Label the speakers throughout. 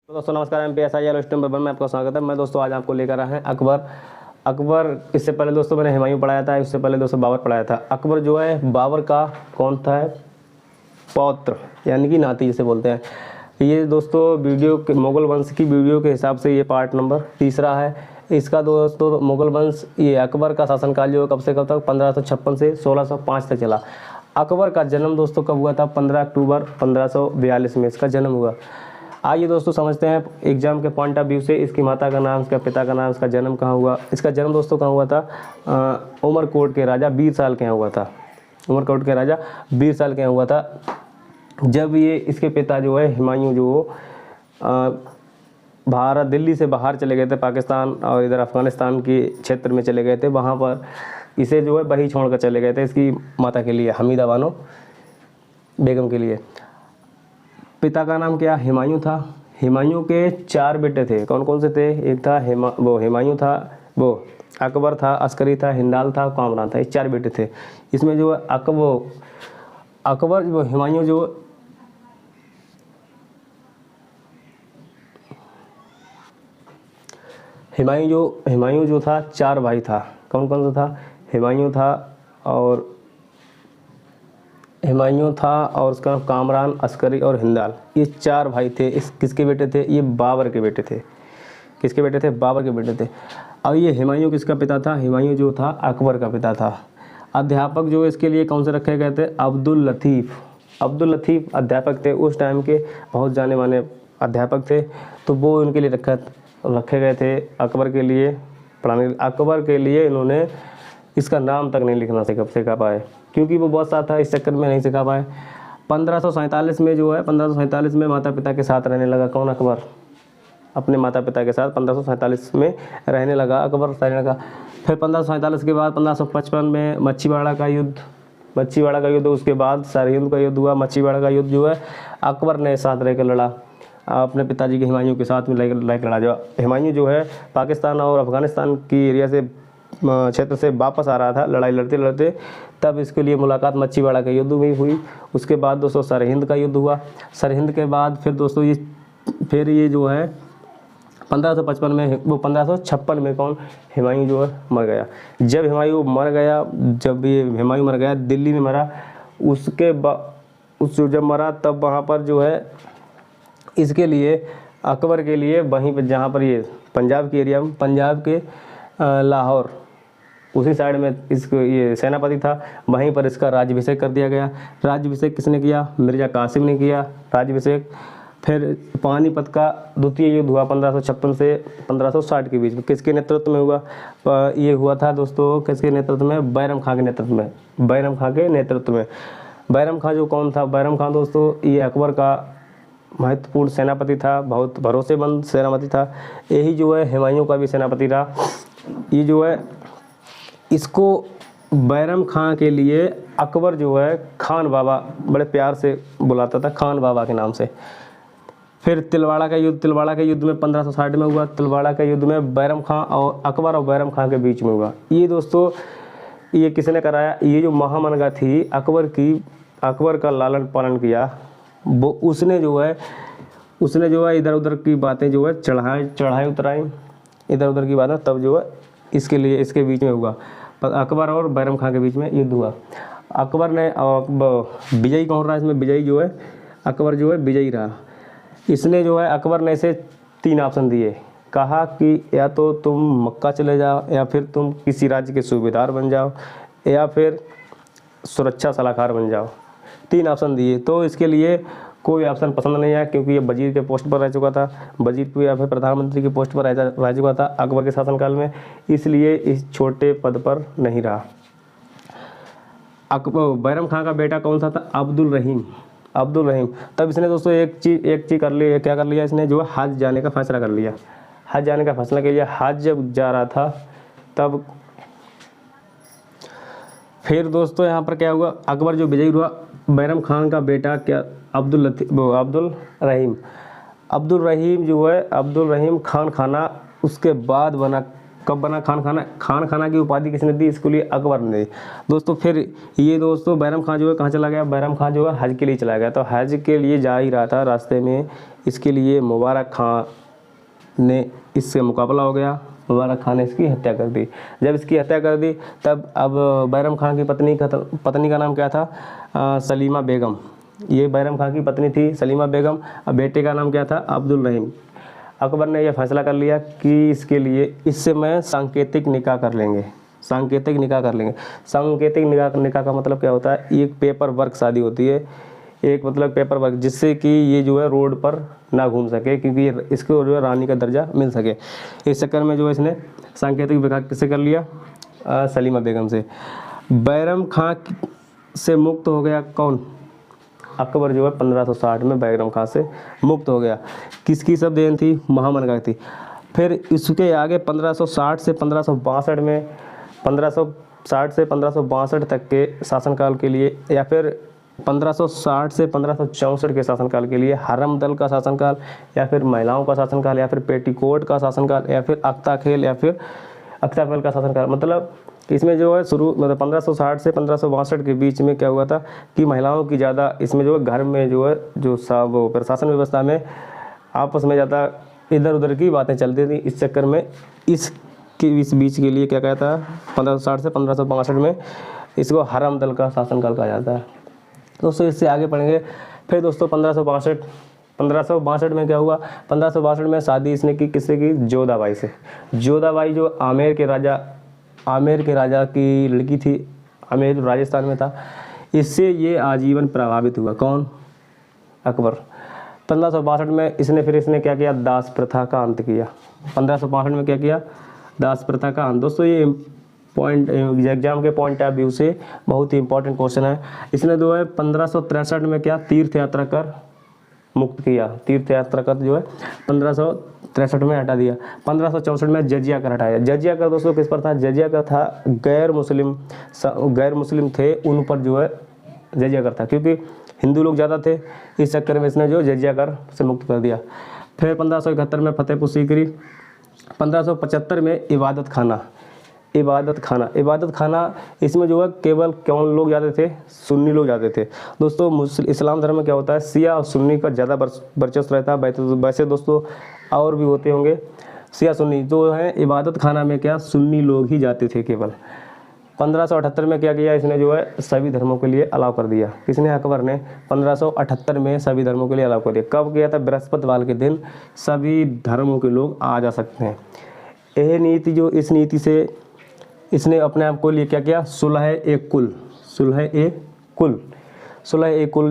Speaker 1: तो दोस्तों नमस्कार, MPSI स्टूडेंट पर में आपका स्वागत है। मैं दोस्तों आज आपको लेकर आया है अकबर। इससे पहले दोस्तों मैंने हुमायूं पढ़ाया था, इससे पहले दोस्तों बाबर पढ़ाया था। अकबर जो है बाबर का कौन था, पौत्र यानी कि नाती जिसे बोलते हैं। ये दोस्तों वीडियो के मुगल वंश की वीडियो के हिसाब से ये पार्ट नंबर 3 है। इसका दोस्तों मुगल वंश ये अकबर का शासनकाल जो है कब से कब तक 1556 से 1605 तक चला। अकबर का जन्म दोस्तों कब हुआ था, 15 अक्टूबर 1542 में इसका जन्म हुआ। आइए दोस्तों समझते हैं एग्जाम के पॉइंट ऑफ व्यू से इसकी माता का नाम, इसका पिता का नाम, इसका जन्म कहाँ हुआ। इसका जन्म दोस्तों कहाँ हुआ था, उमरकोट के राजा बीरसाल के यहाँ हुआ था। उमरकोट के राजा बीरसाल के यहाँ हुआ था। जब ये इसके पिता जो है हुमायूं जो भारत दिल्ली से बाहर चले गए थे, पाकिस्तान और इधर अफ़गानिस्तान के क्षेत्र में चले गए थे, वहाँ पर इसे जो है वही छोड़ कर चले गए थे इसकी माता के लिए, हमीदा बानो बेगम के लिए। पिता का नाम क्या, हुमायूं था। हुमायूं के 4 बेटे थे, कौन कौन से थे, एक था हुमायूं था, वो अकबर था, अस्करी था, हिंदाल था, कामरान था। ये 4 बेटे थे। इसमें जो है अकबर जो हुमायूं जो था 4 भाई था। कौन कौन सा था, हुमायूं था और उसका नाम कामरान, अस्करी और हिंदाल। ये 4 भाई थे। इस किसके बेटे थे, ये बाबर के बेटे थे। किसके बेटे थे, बाबर के बेटे थे। और ये हुमायूं किसका पिता था, हुमायूं जो था अकबर का पिता था। अध्यापक जो इसके लिए कौन से रखे गए थे, अब्दुल लतीफ़ अध्यापक थे। उस टाइम के बहुत जाने माने अध्यापक थे, तो वो उनके लिए रखे गए थे अकबर के लिए पढ़ाने। अकबर के लिए इन्होंने इसका नाम तक नहीं लिखना सिखा पाए, क्योंकि वो बहुत साथ था, इस चक्कर में नहीं सिखा पाए। 1547 में जो है 1547 में माता पिता के साथ रहने लगा। कौन, अकबर अपने माता पिता के साथ 1547 में रहने लगा, अकबर रहने लगा। फिर 1547 के बाद 1555 में मच्छीवाड़ा का युद्ध, उसके बाद सरहिंद का युद्ध हुआ। मच्छीवाड़ा का युद्ध जो है अकबर ने साथ रहकर लड़ा, अपने पिताजी के हुमायूं के साथ में लेकर लड़ा। जो हुमायूं जो है पाकिस्तान और अफ़गानिस्तान की एरिया से क्षेत्र से वापस आ रहा था, लड़ाई लड़ते लड़ते, तब इसके लिए मुलाकात मच्छीवाड़ा के युद्ध में हुई। उसके बाद दोस्तों सरहिंद का युद्ध हुआ। सरहिंद के बाद फिर दोस्तों ये जो है 1556 में, वो 1556 में कौन, हुमायूं जो है मर गया। जब हुमायूं मर गया दिल्ली में मरा। उसके बाद जब मरा तब वहाँ पर जो है इसके लिए अकबर के लिए वहीं पर जहाँ पर ये पंजाब के एरिया में, पंजाब के लाहौर उसी साइड में इसको ये सेनापति था, वहीं पर इसका राज्याभिषेक कर दिया गया। राज्याभिषेक किसने किया, मिर्ज़ा कासिम ने किया राज्याभिषेक। फिर पानीपत का द्वितीय युद्ध हुआ 1556 से 1560 के बीच में। किसके नेतृत्व में हुआ, ये हुआ था दोस्तों किसके नेतृत्व में, बैरम खां के नेतृत्व में। बैरम खां जो कौन था, बैरम खां दोस्तों ये अकबर का महत्वपूर्ण सेनापति था, बहुत भरोसेमंद सेनापति था। यही जो है हुमायूं का भी सेनापति रहा। ये जो है इसको बैरम खां के लिए अकबर जो है खान बाबा बड़े प्यार से बुलाता था, खान बाबा के नाम से। फिर तिलवाड़ा का युद्ध में 1560 में हुआ। तिलवाड़ा के युद्ध में बैरम खां और अकबर और बैरम खां के बीच में हुआ। ये दोस्तों ये किसने कराया, ये जो महामनगा थी अकबर का लालन पालन किया, वो उसने जो है इधर उधर की बातें जो है चढ़ाई उतराई इधर उधर की बातें, तब जो है इसके बीच में हुआ, अकबर और बैरम खां के बीच में युद्ध हुआ। अकबर ने विजयी कौन रहा इसमें, विजयी जो है अकबर जो है विजयी रहा। इसने जो है अकबर ने इसे 3 ऑप्शन दिए, कहा कि या तो तुम मक्का चले जाओ, या फिर तुम किसी राज्य के सूबेदार बन जाओ, या फिर सुरक्षा सलाहकार बन जाओ। 3 ऑप्शन दिए, तो इसके लिए कोई ऑप्शन पसंद नहीं आया, क्योंकि ये वजीर के पोस्ट पर रह चुका था, वजीर या फिर प्रधानमंत्री की पोस्ट पर रह चुका था अकबर के शासनकाल में, इसलिए इस छोटे पद पर नहीं रहा। बैरम खां का बेटा कौन सा था, अब्दुल रहीम। तब इसने दोस्तों एक चीज़ कर ली, क्या कर लिया इसने, जो है हज जाने का फैसला कर लिया। हज जाने का फैसला किया, हज जब जा रहा था तब फिर दोस्तों यहाँ पर क्या हुआ, अकबर जो विजयी हुआ, बैरम खान का बेटा क्या, अब्दुल रहीम जो है अब्दुल रहीम खान खाना उसके बाद बना कब बना खान खाना? खान खाना की उपाधि किसने दी? इसके लिए अकबर ने दी। दोस्तों फिर ये दोस्तों बैरम खान जो है कहाँ चला गया? बैरम खान जो है हज के लिए चला गया। तो हज के लिए जा ही रहा था, रास्ते में इसके लिए मुबारक खान ने इससे मुकाबला हो गया। मुबारक खान ने इसकी हत्या कर दी। जब इसकी हत्या कर दी तब अब बैरम खान की पत्नी का नाम क्या था? सलीमा बेगम। ये बैरम खान की पत्नी थी सलीमा बेगम। अब बेटे का नाम क्या था? अब्दुल रहीम। अकबर ने यह फैसला कर लिया कि इसके लिए इससे मैं सांकेतिक निकाह कर लेंगे। सांकेतिक निकाह कर लेंगे। सांकेतिक निकाह का मतलब क्या होता है? एक पेपर वर्क शादी होती है, एक मतलब पेपर वर्क, जिससे कि ये जो है रोड पर ना घूम सके, क्योंकि इसको जो है रानी का दर्जा मिल सके। इस चक्कर में जो है इसने सांकेतिक निकाह किससे कर लिया? सलीमा बेगम से। बैरम खान से मुक्त हो गया कौन? अकबर जो है 1560 में बैरम खान से मुक्त हो गया। किसकी सब देन थी? महामना की थी। फिर इसके आगे 1560 से 1562 में 1560 से 1562 तक के शासनकाल के लिए, या फिर 1560 से 1564 के शासनकाल के लिए हरम दल का शासनकाल, या फिर महिलाओं का शासनकाल, या फिर पेटीकोट का शासनकाल, या फिर अख्ता खेल, या फिर अख्ताफल का शासनकाल। मतलब इसमें जो है मतलब 1560 से 1562 के बीच में क्या हुआ था कि महिलाओं की ज़्यादा इसमें जो है घर में जो है जो वो प्रशासन व्यवस्था में आपस में ज़्यादा इधर उधर की बातें चलती थी। इस चक्कर में इस बीच के लिए क्या कहता है? 1560 से 1562 में इसको हरम दल का शासनकाल कहा जाता है। दोस्तों इससे आगे पढ़ेंगे। फिर दोस्तों 1562 में क्या हुआ? 1562 में शादी इसने की किससे की? जोधाबाई से। जोधाबाई जो आमेर के राजा की लड़की थी। आमेर राजस्थान में था। इससे ये आजीवन प्रभावित हुआ। कौन? अकबर। 1562 में इसने क्या किया? दास प्रथा का अंत किया। 1562 में क्या किया? दास प्रथा का अंत। दोस्तों ये पॉइंट एग्जाम के पॉइंट ऑफ व्यू से बहुत ही इंपॉर्टेंट क्वेश्चन है। इसने जो है 1563 में क्या? तीर्थ यात्रा कर मुक्त किया। तीर्थ यात्रा कर जो है 1563 में हटा दिया। 1564 में जजिया कर हटाया। जजिया कर दोस्तों किस पर था? जजिया कर था गैर मुस्लिम थे उन पर जो है जजिया कर था, क्योंकि हिंदू लोग ज़्यादा थे। इस चक्कर में इसने जो जजिया कर से मुक्त कर दिया। फिर 1571 में फतेहपुर सीकरी। 1575 में इबादत खाना इसमें जो है केवल कौन लोग जाते थे? सुन्नी लोग जाते थे। दोस्तों इस्लाम धर्म में क्या होता है? शिया और सुन्नी का ज़्यादा वर्चस्व रहता है। वैसे दोस्तों और भी होते होंगे शिया सुन्नी, जो है इबादत खाना में क्या सुन्नी लोग ही जाते थे केवल। 1578 में क्या किया? इसने जो है सभी धर्मों के लिए अलाउ कर दिया। किसने? अकबर ने 1578 में सभी धर्मों के लिए अलाउ कर दिया। कब किया था? बृहस्पतिवार के दिन सभी धर्मों के लोग आ जा सकते हैं। यह नीति जो इस नीति से इसने अपने आप को लिए क्या किया? सुलह-ए-कुल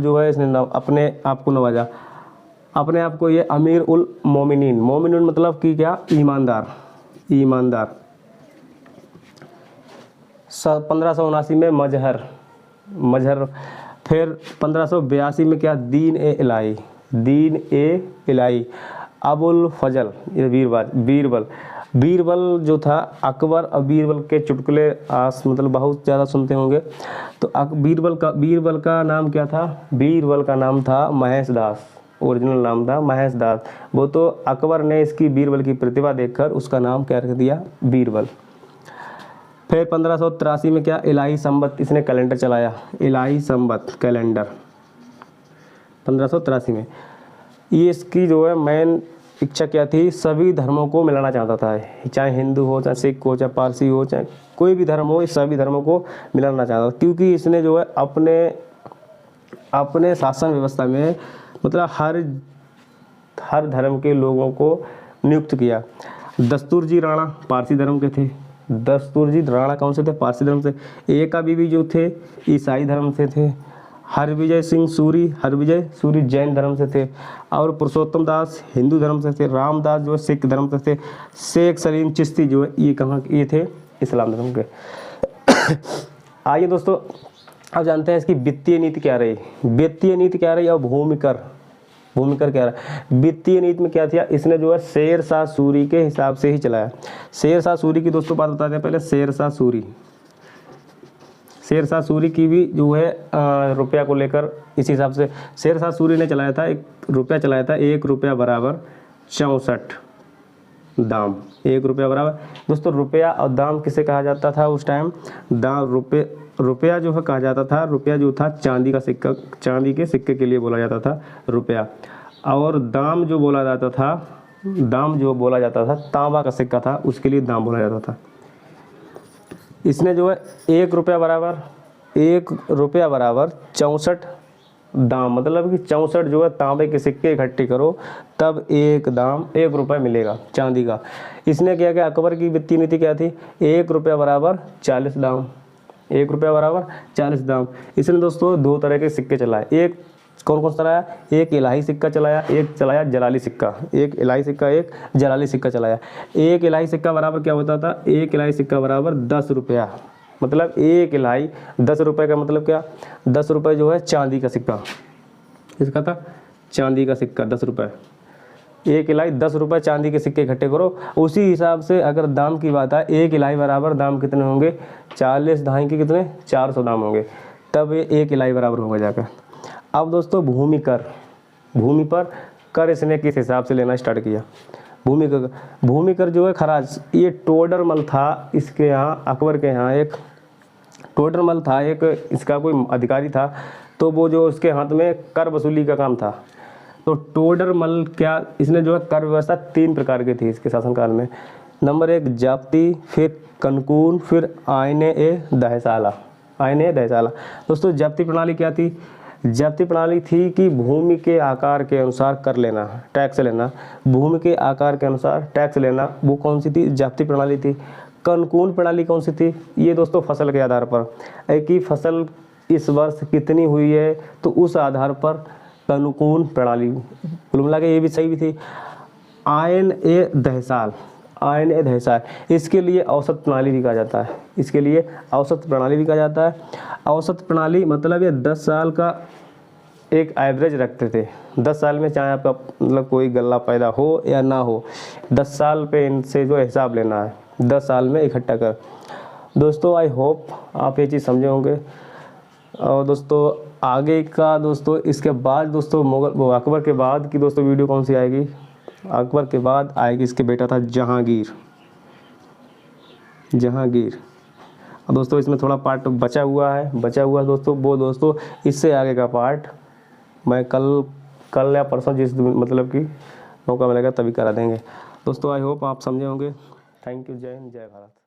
Speaker 1: जो है इसने अपने आप को नवाजा। अपने आप को ये अमीर उल मोमिनीन मतलब कि क्या? ईमानदार। 1579 में मजहर। फिर 1582 में क्या? दीन ए इलाही। अबुल फजल ये बीरबल जो था अकबर और बीरबल के चुटकुले मतलब बहुत ज़्यादा सुनते होंगे। तो बीरबल का नाम क्या था? बीरबल का नाम था महेश दास। ओरिजिनल नाम था महेश दास। वो तो अकबर ने इसकी बीरबल की प्रतिभा देखकर उसका नाम क्या रख दिया? बीरबल। फिर 1583 में क्या? इलाही संबत इसने कैलेंडर चलाया। इलाही संबत कैलेंडर 1583 में। ये इसकी जो है मेन इच्छा क्या थी? सभी धर्मों को मिलाना चाहता था, चाहे हिंदू हो, चाहे सिख हो, चाहे पारसी हो, चाहे कोई भी धर्म हो, इस सभी धर्मों को मिलाना चाहता था। क्योंकि इसने जो है अपने शासन व्यवस्था में मतलब हर धर्म के लोगों को नियुक्त किया। दस्तूरजी राणा पारसी धर्म के थे। दस्तूरजी राणा कौन से थे? पारसी धर्म से। एका बीवी जो थे ईसाई धर्म से थे। हरविजय सूरी जैन धर्म से थे। और पुरुषोत्तम दास हिंदू धर्म से थे। रामदास जो है सिख धर्म से थे। शेख सलीम चिश्ती जो है ये कहाँ के? ये थे इस्लाम धर्म के। आइए दोस्तों अब जानते हैं इसकी वित्तीय नीति क्या रही। और भूमिकर क्या रहा। वित्तीय नीति में क्या था? इसने जो है शेर शाह सूरी के हिसाब से ही चलाया। शेर शाह सूरी की दोस्तों बात बताते हैं पहले। शेर शाह सूरी की भी जो है रुपया को लेकर इस हिसाब से शेर शाह सूरी ने चलाया था। ₹1 चलाया था। ₹1 बराबर 64 दाम। 1 रुपया बराबर दोस्तों रुपया और दाम किसे कहा जाता था उस टाइम? दाम रुपया जो है कहा जाता था, रुपया जो था चांदी का सिक्का, चांदी के सिक्के के लिए बोला जाता था रुपया। और दाम जो बोला जाता था, दाम जो बोला जाता था तांबा का सिक्का था, उसके लिए दाम बोला जाता था। इसने जो है 1 रुपया बराबर 64 दाम, मतलब कि 64 जो है तांबे के सिक्के इकट्ठे करो तब एक दाम 1 रुपये मिलेगा चांदी का। इसने क्या किया, अकबर की वित्तीय नीति क्या थी? 1 रुपया बराबर 40 दाम, 1 रुपया बराबर 40 दाम। इसने दोस्तों 2 तरह के सिक्के चलाए। एक कौन कौन सा चलाया? एक इलाही सिक्का चलाया, एक चलाया जलाली सिक्का। एक इलाही सिक्का, एक जलाली सिक्का चलाया। एक इलाही सिक्का बराबर क्या होता था? एक इलाही सिक्का बराबर 10 रुपया, मतलब एक इलाही 10 रुपये का मतलब क्या? 10 रुपये जो है चांदी का सिक्का, इसका था चांदी का सिक्का 10 रुपये। एक इलाही 10 रुपये चांदी के सिक्के इकट्ठे करो। उसी हिसाब से अगर दाम की बात है, एक इलाही बराबर दाम कितने होंगे? 40 दहाई के कितने? 400 दाम होंगे, तब ये एक इलाही बराबर होगा जाकर। अब दोस्तों भूमि पर कर इसने किस हिसाब से लेना स्टार्ट किया? भूमि कर जो है खराज, ये टोडरमल था इसके यहाँ, अकबर के यहाँ एक टोडरमल था, एक इसका कोई अधिकारी था, तो वो जो उसके हाथ में कर वसूली का काम था। तो टोडरमल क्या, इसने जो है कर व्यवस्था 3 प्रकार की थी इसके शासनकाल में। नंबर 1 जाप्ती, फिर कनकून, फिर आईने ए दहसाला। दोस्तों जाप्ती प्रणाली क्या थी? जाप्ती प्रणाली थी कि भूमि के आकार के अनुसार कर लेना, टैक्स लेना, भूमि के आकार के अनुसार टैक्स लेना, वो कौन सी थी? जाप्ती प्रणाली थी। कनकून प्रणाली कौन सी थी? ये दोस्तों फसल के आधार पर, कि फसल इस वर्ष कितनी हुई है तो उस आधार पर कनकून प्रणाली। कुल मिला के ये भी सही भी थी। आयन ए दहसाल, इसके लिए औसत प्रणाली भी कहा जाता है, इसके लिए औसत प्रणाली भी कहा जाता है। औसत प्रणाली मतलब ये 10 साल का एक एवरेज रखते थे। 10 साल में चाहे आपका मतलब कोई गल्ला पैदा हो या ना हो, 10 साल पे इनसे जो हिसाब लेना है, 10 साल में इकट्ठा कर। दोस्तों आई होप आप ये चीज़ समझे होंगे। और दोस्तों आगे का दोस्तों इसके बाद दोस्तों अकबर के बाद की दोस्तों वीडियो कौन सी आएगी? अकबर के बाद आएगी इसके बेटा था जहांगीर। अब दोस्तों इसमें थोड़ा पार्ट बचा हुआ है दोस्तों, वो दोस्तों इससे आगे का पार्ट मैं कल या परसों जिस मतलब कि मौका मिलेगा तभी करा देंगे। दोस्तों आई होप आप समझे होंगे। Thank you. जय हिंद, जय भारत।